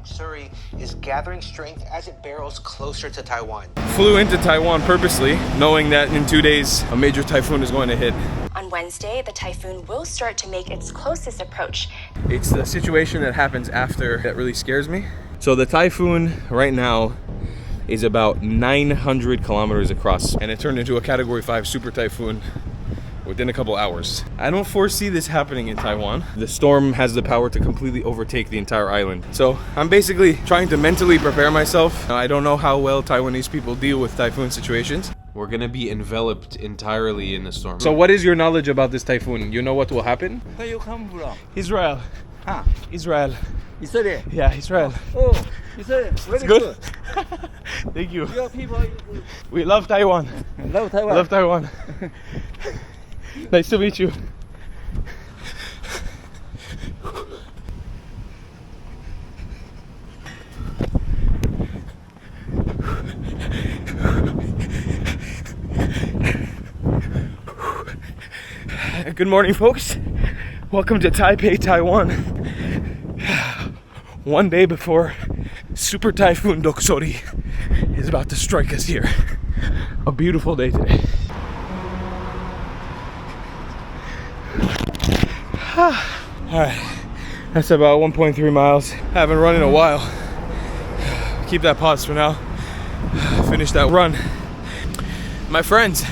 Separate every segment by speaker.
Speaker 1: Doksuri is gathering strength as it barrels closer to Taiwan.
Speaker 2: Flew into Taiwan purposely, knowing that in 2 days a major typhoon is going to hit.
Speaker 3: On Wednesday, the typhoon will start to make its closest approach.
Speaker 2: It's the situation that happens after that really scares me. So the typhoon right now is about 900 kilometers across, and it turned into a Category 5 Super Typhoon within a couple hours. I don't foresee this happening in Taiwan. The storm has the power to completely overtake the entire island. So I'm basically trying to mentally prepare myself. I don't know how well Taiwanese people deal with typhoon situations.
Speaker 4: We're gonna be enveloped entirely in the storm.
Speaker 2: So what is your knowledge about this typhoon? You know what will happen?
Speaker 5: Where you come from?
Speaker 2: Israel.
Speaker 5: Ah,
Speaker 2: Israel.
Speaker 5: Israel.
Speaker 2: Yeah, Israel.
Speaker 5: Oh, Israel. Very
Speaker 2: Good? Thank you.
Speaker 5: Your people
Speaker 2: We love Taiwan.
Speaker 5: love Taiwan.
Speaker 2: Love Taiwan. Nice to meet you. Good morning, folks. Welcome to Taipei, Taiwan. One day before Super Typhoon Doksuri is about to strike us here. A beautiful day today. Alright, that's about 1.3 miles. Haven't run in a while. Keep that pause for now. Finish that run. My friends,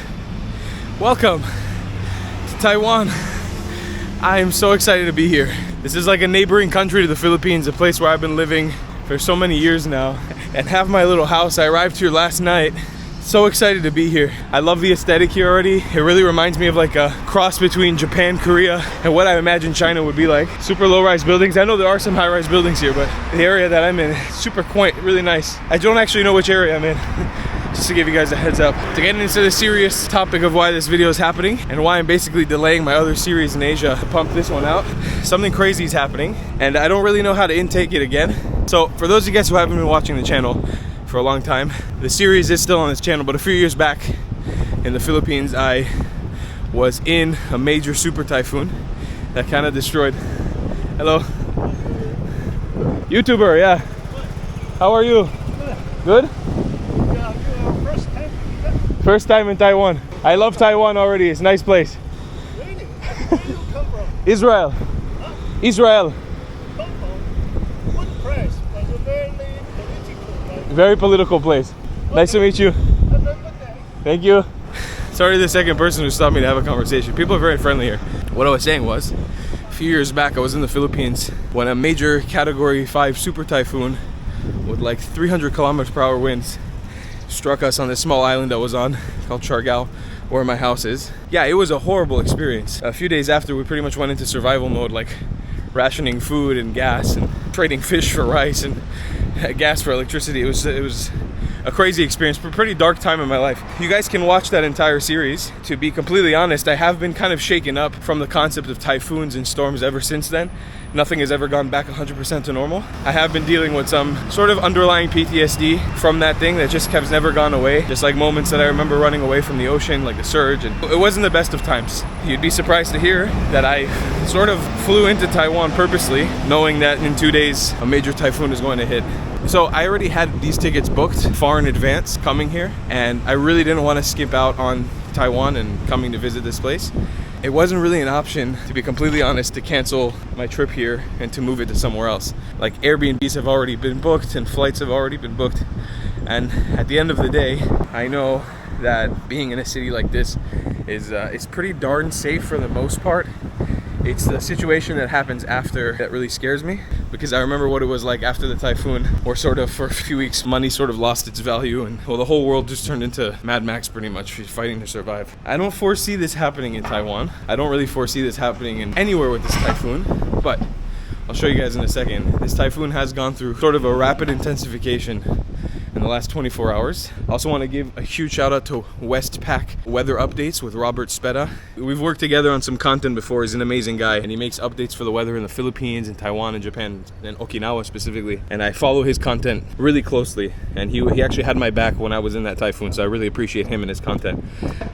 Speaker 2: welcome to Taiwan. I am so excited to be here. This is like a neighboring country to the Philippines, a place where I've been living for so many years now and have my little house. I arrived here last night. So excited to be here. I love the aesthetic here already. It really reminds me of like a cross between Japan, Korea, and what I imagine China would be like. Super low-rise buildings. I know there are some high-rise buildings here, but the area that I'm in is super quaint, really nice. I don't actually know which area I'm in. Just to give you guys a heads up. To get into the serious topic of why this video is happening and why I'm basically delaying my other series in Asia to pump this one out, something crazy is happening and I don't really know how to intake it again. So for those of you guys who haven't been watching the channel for a long time, the series is still on this channel, but a few years back in the Philippines, I was in a major super typhoon that kind of destroyed. Hello. YouTuber, yeah. How are you? Good? First time in Taiwan. I love Taiwan already. It's a nice place.
Speaker 5: Really? Where you come from?
Speaker 2: Israel.
Speaker 5: Huh?
Speaker 2: Israel.
Speaker 5: Come from good place, but a very political place.
Speaker 2: Very political place. Nice to meet you.
Speaker 5: Have a good day.
Speaker 2: Thank you. Sorry to the second person who stopped me to have a conversation. People are very friendly here. What I was saying was, a few years back I was in the Philippines when a major Category 5 super typhoon with like 300 kilometers per hour winds struck us on this small island that was on called Siargao, where my house is. Yeah, it was a horrible experience. A few days after, we pretty much went into survival mode, like rationing food and gas and trading fish for rice and gas for electricity. It was a crazy experience, but a pretty dark time in my life. You guys can watch that entire series. To be completely honest, I have been kind of shaken up from the concept of typhoons and storms ever since then. Nothing has ever gone back 100% to normal. I have been dealing with some sort of underlying PTSD from that thing that just has never gone away. Just like moments that I remember running away from the ocean, like the surge, and it wasn't the best of times. You'd be surprised to hear that I sort of flew into Taiwan purposely, knowing that in 2 days a major typhoon is going to hit. So I already had these tickets booked far in advance coming here, and I really didn't want to skip out on Taiwan and coming to visit this place. It wasn't really an option, to be completely honest, to cancel my trip here and to move it to somewhere else. Like Airbnbs have already been booked and flights have already been booked. And at the end of the day, I know that being in a city like this is pretty darn safe for the most part. It's the situation that happens after that really scares me, because I remember what it was like after the typhoon, or sort of for a few weeks, money sort of lost its value and well, the whole world just turned into Mad Max pretty much, fighting to survive. I don't foresee this happening in Taiwan. I don't really foresee this happening in anywhere with this typhoon, but I'll show you guys in a second. This typhoon has gone through sort of a rapid intensification in the last 24 hours. I also want to give a huge shout out to Westpac Weather Updates with Robert Speta. We've worked together on some content before. He's an amazing guy, and he makes updates for the weather in the Philippines and Taiwan and Japan and Okinawa specifically. And I follow his content really closely, and he actually had my back when I was in that typhoon, so I really appreciate him and his content.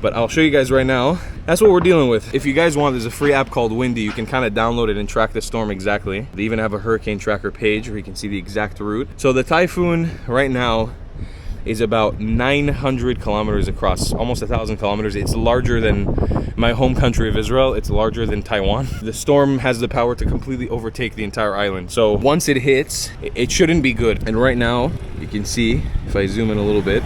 Speaker 2: But I'll show you guys right now. That's what we're dealing with. If you guys want, there's a free app called Windy. You can kind of download it and track the storm exactly. They even have a hurricane tracker page where you can see the exact route. So the typhoon right now is about 900 kilometers across, almost 1,000 kilometers. It's larger than my home country of Israel. It's larger than Taiwan. The storm has the power to completely overtake the entire island. So once it hits, it shouldn't be good. And right now, you can see, if I zoom in a little bit,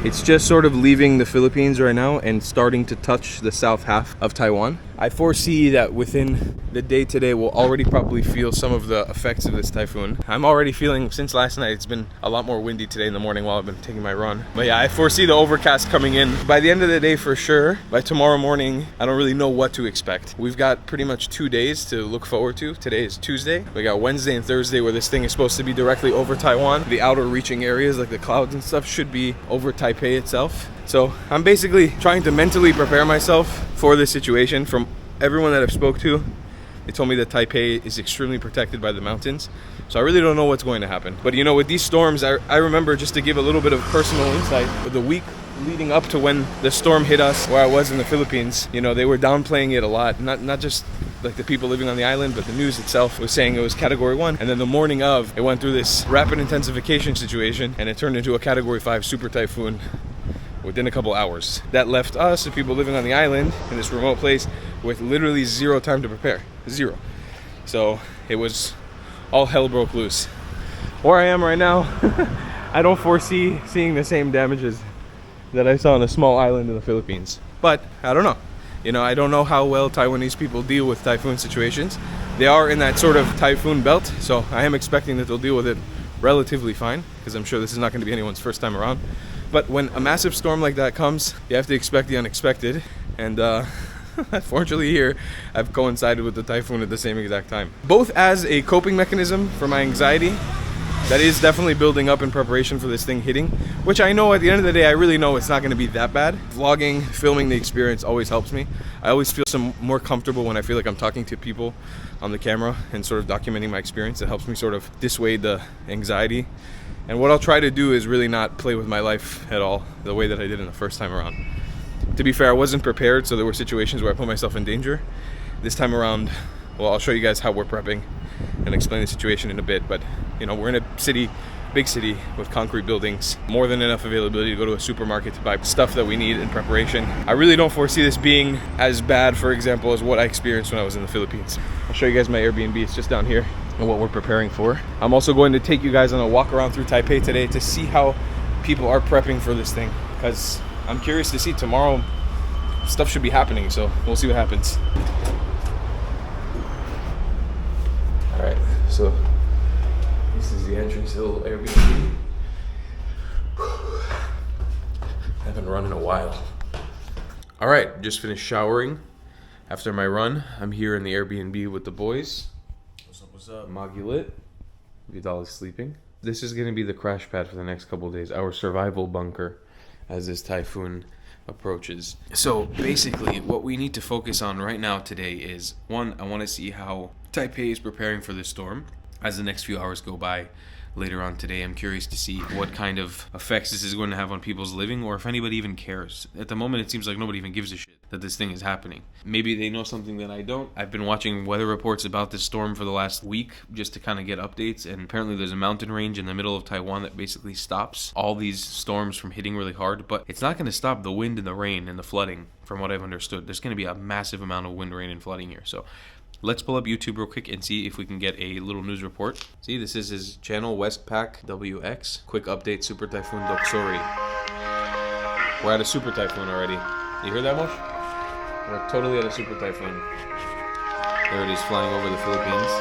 Speaker 2: it's just sort of leaving the Philippines right now and starting to touch the south half of Taiwan. I foresee that within the day today, we'll already probably feel some of the effects of this typhoon. I'm already feeling, since last night, it's been a lot more windy today in the morning while I've been taking my run. But yeah, I foresee the overcast coming in by the end of the day for sure. By tomorrow morning, I don't really know what to expect. We've got pretty much 2 days to look forward to. Today is Tuesday. We got Wednesday and Thursday where this thing is supposed to be directly over Taiwan. The outer reaching areas like the clouds and stuff should be over Taipei itself. So I'm basically trying to mentally prepare myself for this situation. From everyone that I've spoke to, they told me that Taipei is extremely protected by the mountains. So I really don't know what's going to happen. But you know, with these storms, I remember, just to give a little bit of personal insight, the week leading up to when the storm hit us where I was in the Philippines, you know, they were downplaying it a lot. Not just like the people living on the island, but the news itself was saying it was Category 1. And then the morning of, it went through this rapid intensification situation and it turned into a Category 5 super typhoon within a couple hours. That left us, the people living on the island in this remote place, with literally zero time to prepare. Zero. So it was all hell broke loose. Where I am right now, I don't foresee seeing the same damages that I saw on a small island in the Philippines. But I don't know. You know, I don't know how well Taiwanese people deal with typhoon situations. They are in that sort of typhoon belt, so I am expecting that they'll deal with it relatively fine, because I'm sure this is not going to be anyone's first time around. But when a massive storm like that comes, you have to expect the unexpected. And fortunately here, I've coincided with the typhoon at the same exact time. Both as a coping mechanism for my anxiety, that is definitely building up in preparation for this thing hitting, which I know at the end of the day, I really know it's not going to be that bad. Vlogging, filming the experience always helps me. I always feel some more comfortable when I feel like I'm talking to people on the camera and sort of documenting my experience. It helps me sort of dissuade the anxiety. And what I'll try to do is really not play with my life at all the way that I did in the first time around. To be fair, I wasn't prepared, so there were situations where I put myself in danger. This time around, well, I'll show you guys how we're prepping and explain the situation in a bit. But, you know, we're in a city, big city with concrete buildings, more than enough availability to go to a supermarket to buy stuff that we need in preparation. I really don't foresee this being as bad, for example, as what I experienced when I was in the Philippines. I'll show you guys my Airbnb. It's just down here, and what we're preparing for. I'm also going to take you guys on a walk around through Taipei today to see how people are prepping for this thing, because I'm curious to see. Tomorrow stuff should be happening, so we'll see what happens. All right, so this is the entrance to the little Airbnb. I haven't run in a while. All right, just finished showering after my run. I'm here in the Airbnb with the boys. What's up? Magi lit. Vidal is sleeping. This is going to be the crash pad for the next couple of days, our survival bunker as this typhoon approaches. So basically what we need to focus on right now today is, one, I want to see how Taipei is preparing for this storm as the next few hours go by. Later on today, I'm curious to see what kind of effects this is going to have on people's living, or if anybody even cares. At the moment, it seems like nobody even gives a shit that this thing is happening. Maybe they know something that I don't. I've been watching weather reports about this storm for the last week just to kind of get updates, and apparently there's a mountain range in the middle of Taiwan that basically stops all these storms from hitting really hard, but it's not going to stop the wind and the rain and the flooding, from what I've understood. There's going to be a massive amount of wind, rain, and flooding here, so let's pull up YouTube real quick and see if we can get a little news report. See, this is his channel, Westpac WX. Quick update, Super Typhoon Doksuri. We're at a super typhoon already. You hear that much? We're totally at a super typhoon. There it is, flying over the Philippines.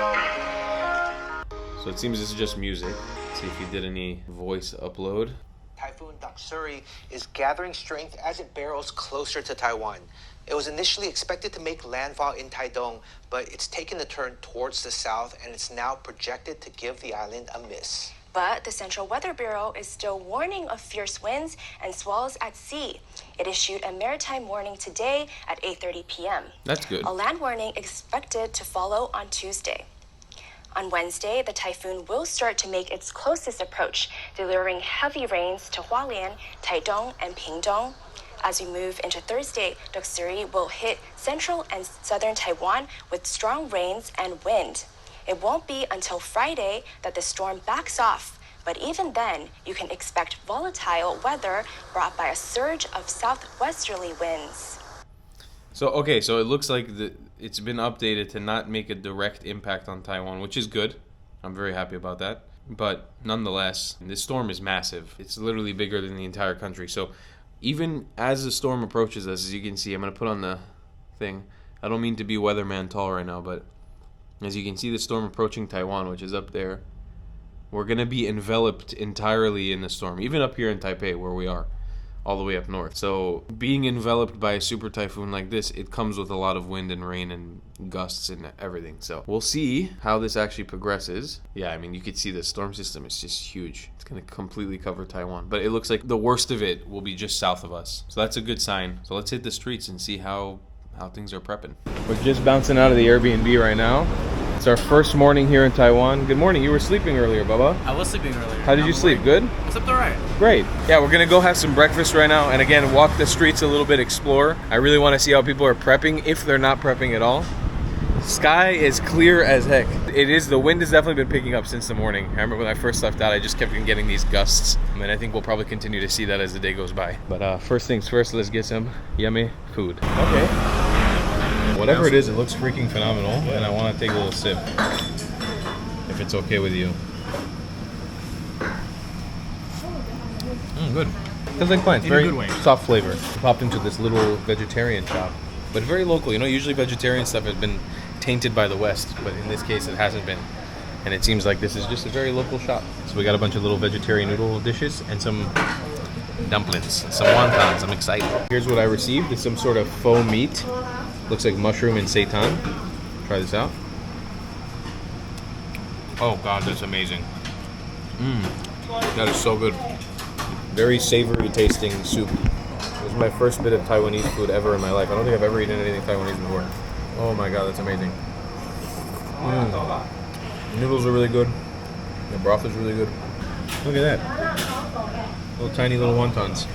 Speaker 2: So it seems this is just music. Let's see if he did any voice upload.
Speaker 1: Typhoon Doksuri is gathering strength as it barrels closer to Taiwan. It was initially expected to make landfall in Taidong, but it's taken a turn towards the south, and it's now projected to give the island a miss.
Speaker 3: But the Central Weather Bureau is still warning of fierce winds and swells at sea. It issued a maritime warning today at 8:30 p.m.
Speaker 4: That's good.
Speaker 3: A land warning expected to follow on Tuesday. On Wednesday, the typhoon will start to make its closest approach, delivering heavy rains to Hualien, Taidong, and Pingdong. As we move into Thursday, Doksuri will hit central and southern Taiwan with strong rains and wind. It won't be until Friday that the storm backs off, but even then, you can expect volatile weather brought by a surge of southwesterly winds.
Speaker 4: So it looks like it's been updated to not make a direct impact on Taiwan, which is good. I'm very happy about that. But nonetheless, this storm is massive. It's literally bigger than the entire country. So even as the storm approaches us, as you can see, I'm going to put on the thing. I don't mean to be weatherman tall right now, but as you can see the storm approaching Taiwan, which is up there, we're going to be enveloped entirely in the storm, even up here in Taipei where we are, all the way up north. So being enveloped by a super typhoon like this, it comes with a lot of wind and rain and gusts and everything. So we'll see how this actually progresses. Yeah, I mean, you could see the storm system is just huge. It's going to completely cover Taiwan. But it looks like the worst of it will be just south of us. So that's a good sign. So let's hit the streets and see how things are prepping.
Speaker 2: We're just bouncing out of the Airbnb right now. It's our first morning here in Taiwan. Good morning. You were sleeping earlier, Bubba.
Speaker 6: I was sleeping earlier.
Speaker 2: How did you sleep? Good?
Speaker 6: I slept alright.
Speaker 2: Great. Yeah, we're gonna go have some breakfast right now and again walk the streets a little bit, explore. I really want to see how people are prepping, if they're not prepping at all. Sky is clear as heck. The wind has definitely been picking up since the morning. I remember when I first left out, I just kept getting these gusts. And I think we'll probably continue to see that as the day goes by. But first things first, let's get some yummy food. Okay. Whatever it is, it looks freaking phenomenal, and I want to take a little sip, if it's okay with you. Good. Tastes like plants. Very soft flavor. Popped into this little vegetarian shop, but very local. You know, usually vegetarian stuff has been tainted by the West, but in this case it hasn't been. And it seems like this is just a very local shop. So we got a bunch of little vegetarian noodle dishes and some dumplings, some wontons. I'm excited. Here's what I received. It's some sort of faux meat. Looks like mushroom and seitan. Try this out. Oh god, that's amazing. That is so good. Very savory tasting soup. This is my first bit of Taiwanese food ever in my life. I don't think I've ever eaten anything Taiwanese before. Oh my god, that's amazing. The noodles are really good. The broth is really good. Look at that. Little tiny little wontons.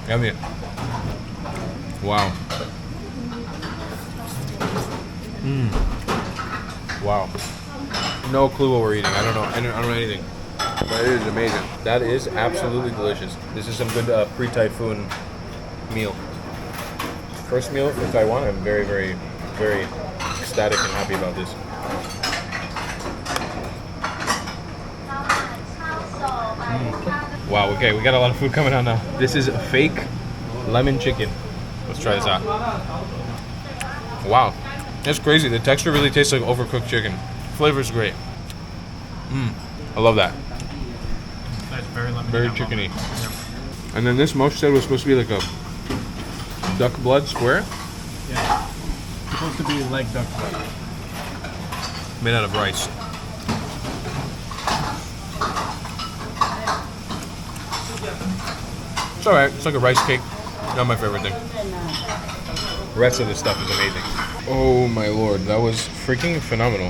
Speaker 2: Yummy. Wow. Wow. No clue what we're eating. I don't know. I don't know anything. But it is amazing. That is absolutely delicious. This is some good pre-typhoon meal. First meal for Taiwan. I'm very, very, very ecstatic and happy about this. Wow, okay, we got a lot of food coming out now. This is fake lemon chicken. Let's try this out. Wow, that's crazy. The texture really tastes like overcooked chicken. Flavor's great. I love that.
Speaker 6: That's very lemony.
Speaker 2: Very chickeny. And then this Mosh said was supposed to be like a duck blood square.
Speaker 6: Yeah. It's supposed to be like duck blood.
Speaker 2: Made out of rice. It's alright. It's like a rice cake. Not my favorite thing. The rest of this stuff is amazing. Oh my lord, that was freaking phenomenal.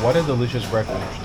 Speaker 2: What a delicious breakfast.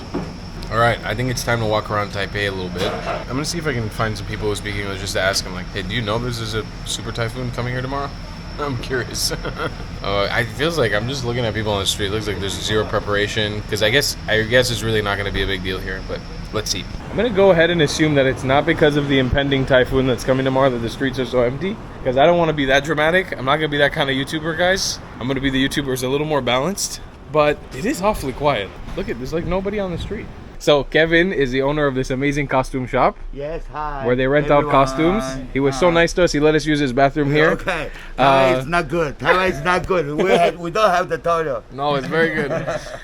Speaker 2: Alright, I think it's time to walk around Taipei a little bit. I'm gonna see if I can find some people who speak English just to ask them, like, hey, do you know there's a super typhoon coming here tomorrow? I'm curious. It feels like I'm just looking at people on the street. It looks like there's zero preparation. Because I guess it's really not going to be a big deal here. But let's see. I'm going to go ahead and assume that it's not because of the impending typhoon that's coming tomorrow that the streets are so empty. Because I don't want to be that dramatic. I'm not going to be that kind of YouTuber, guys. I'm going to be the YouTuber who's a little more balanced. But it is awfully quiet. Look at, there's like nobody on the street. So Kevin is the owner of this amazing costume shop.
Speaker 7: Yes, hi.
Speaker 2: Where they rent out costumes. He was so nice to us. He let us use his bathroom here.
Speaker 7: Okay. Taiwan is not good. Taiwan is not good. We don't have the toilet.
Speaker 2: No, it's very good.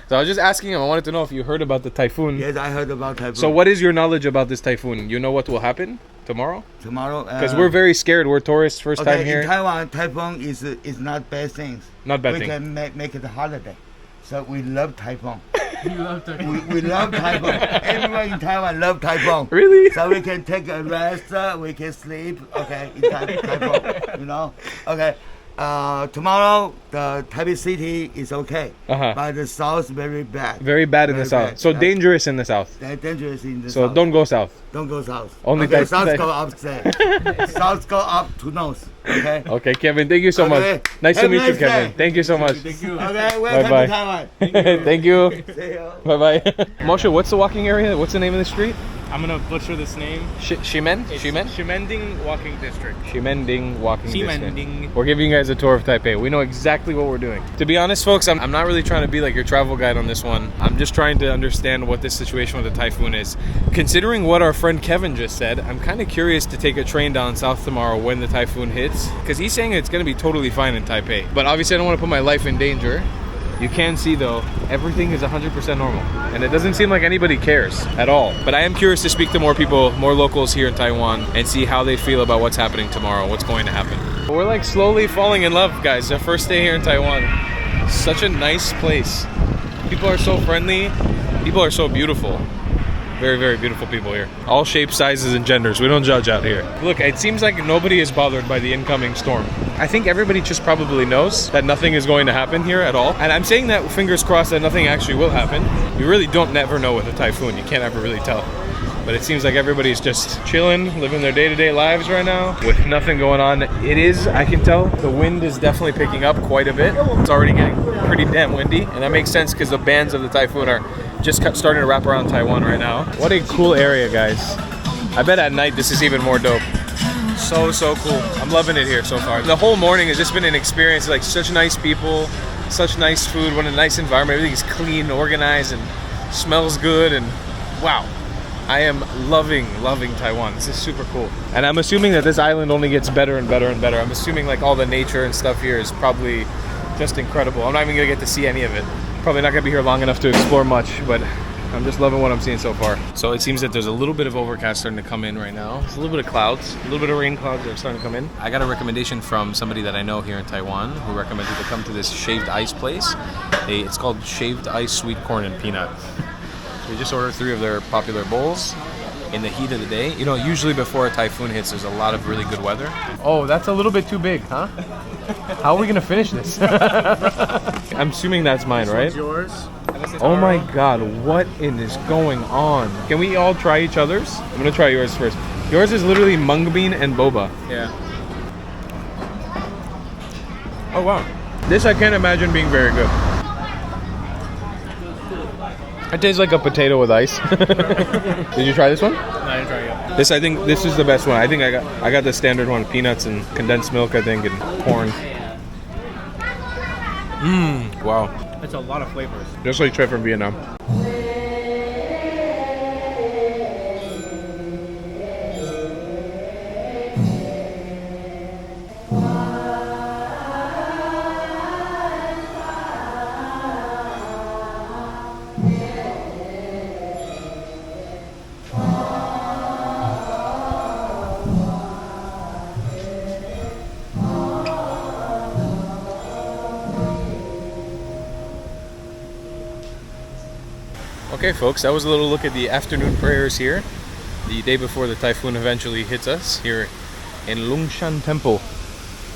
Speaker 2: So I was just asking him. I wanted to know if you heard about the typhoon.
Speaker 7: Yes, I heard about typhoon.
Speaker 2: So what is your knowledge about this typhoon? You know what will happen tomorrow?
Speaker 7: Tomorrow?
Speaker 2: Because we're very scared. We're tourists, first time here.
Speaker 7: In Taiwan, typhoon is not bad things.
Speaker 2: Not bad
Speaker 7: we
Speaker 2: thing.
Speaker 7: can make it a holiday. So we love typhoon.
Speaker 6: You love Typhoon.
Speaker 7: We love typhoon. Everyone in Taiwan love typhoon.
Speaker 2: Really?
Speaker 7: So we can take a rest, we can sleep, okay, in typhoon, you know? Okay. Tomorrow, the Taipei City is okay, but the south very bad.
Speaker 2: Very bad in the south.
Speaker 7: bad.
Speaker 2: So dangerous in the south.
Speaker 7: They're dangerous in the
Speaker 2: So
Speaker 7: south.
Speaker 2: don't go south.
Speaker 7: Don't go south.
Speaker 2: Only
Speaker 7: okay,
Speaker 2: Taipei.
Speaker 7: south go upstairs. South go up to north, okay?
Speaker 2: Okay, Kevin, thank you so
Speaker 7: Okay.
Speaker 2: much. Nice to
Speaker 7: Have a
Speaker 2: meet you,
Speaker 7: nice
Speaker 2: Kevin.
Speaker 7: day.
Speaker 2: Thank you so much.
Speaker 6: Thank you.
Speaker 7: Okay, welcome
Speaker 2: Bye-bye.
Speaker 7: to Taiwan.
Speaker 2: Thank you.
Speaker 7: See you.
Speaker 2: Bye bye. Moshe, what's the walking area? What's the name of the street?
Speaker 6: I'm gonna butcher this name.
Speaker 2: Shimen? Shimen?
Speaker 6: Shimending Walking District.
Speaker 2: Shimending Walking District.
Speaker 6: Shimending.
Speaker 2: We're giving you guys a tour of Taipei. We know exactly what we're doing. To be honest, folks, I'm not really trying to be like your travel guide on this one. I'm just trying to understand what this situation with the typhoon is. Considering what our friend Kevin just said, I'm kind of curious to take a train down south tomorrow when the typhoon hits, because he's saying it's going to be totally fine in Taipei. But obviously I don't want to put my life in danger. You can see though, everything is 100% normal. And it doesn't seem like anybody cares at all. But I am curious to speak to more people, more locals here in Taiwan, and see how they feel about what's happening tomorrow, what's going to happen. We're like slowly falling in love, guys. Our first day here in Taiwan. Such a nice place. People are so friendly. People are so beautiful. Very, very beautiful people here. All shapes, sizes, and genders. We don't judge out here. Look, it seems like nobody is bothered by the incoming storm. I think everybody just probably knows that nothing is going to happen here at all. And I'm saying that fingers crossed that nothing actually will happen. You really don't never know with a typhoon. You can't ever really tell. But it seems like everybody's just chilling, living their day-to-day lives right now with nothing going on. It is, I can tell, the wind is definitely picking up quite a bit. It's already getting pretty damn windy. And that makes sense because the bands of the typhoon are just starting to wrap around Taiwan right now. What a cool area, guys. I bet at night this is even more dope. So cool. I'm loving it here so far. The whole morning has just been an experience, like such nice people, such nice food, what a nice environment. Everything's clean, organized, and smells good, and wow. I am loving Taiwan. This is super cool. And I'm assuming that this island only gets better and better and better. I'm assuming like all the nature and stuff here is probably just incredible. I'm not even gonna get to see any of it. Probably not gonna be here long enough to explore much, but I'm just loving what I'm seeing so far. So it seems that there's a little bit of overcast starting to come in right now. It's a little bit of clouds, a little bit of rain clouds that are starting to come in. I got a recommendation from somebody that I know here in Taiwan who recommended to come to this shaved ice place. It's called Shaved Ice Sweet Corn and Peanut. We just ordered 3 of their popular bowls in the heat of the day. You know, usually before a typhoon hits, there's a lot of really good weather. Oh, that's a little bit too big, huh? How are we gonna finish this? I'm assuming that's mine, right?
Speaker 6: Yours.
Speaker 2: Oh my god, what is going on? Can we all try each other's? I'm gonna try yours first. Yours is literally mung bean and boba.
Speaker 6: Yeah.
Speaker 2: Oh wow. This I can't imagine being very good. It tastes like a potato with ice. Did you try this one?
Speaker 6: No, I didn't try it yet.
Speaker 2: I think this is the best one. I think I got the standard one, peanuts and condensed milk, I think, and corn. Wow.
Speaker 6: It's a lot of flavors.
Speaker 2: Just like straight from Vietnam. Okay folks, that was a little look at the afternoon prayers here, the day before the typhoon eventually hits us here in Longshan Temple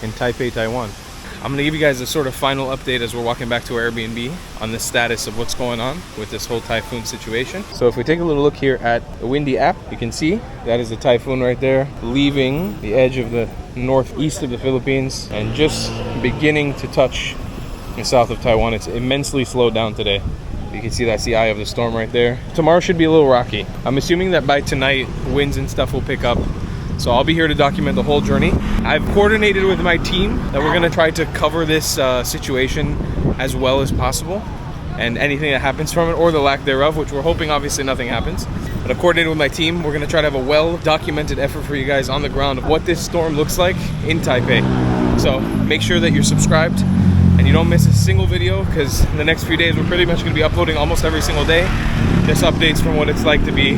Speaker 2: in Taipei, Taiwan. I'm gonna give you guys a sort of final update as we're walking back to our Airbnb on the status of what's going on with this whole typhoon situation. So if we take a little look here at the Windy app, you can see that is the typhoon right there, leaving the edge of the northeast of the Philippines and just beginning to touch the south of Taiwan. It's immensely slowed down today. You can see that's the eye of the storm right there. Tomorrow should be a little rocky. I'm assuming that by tonight, winds and stuff will pick up. So I'll be here to document the whole journey. I've coordinated with my team that we're gonna try to cover this situation as well as possible. And anything that happens from it, or the lack thereof, which we're hoping obviously nothing happens. But I've coordinated with my team. We're gonna try to have a well-documented effort for you guys on the ground of what this storm looks like in Taipei. So make sure that you're subscribed and you don't miss a single video, because in the next few days we're pretty much going to be uploading almost every single day just updates from what it's like to be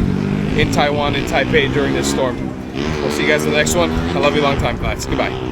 Speaker 2: in Taiwan, in Taipei during this storm. We'll see you guys in the next one. I love you long time, class. Goodbye.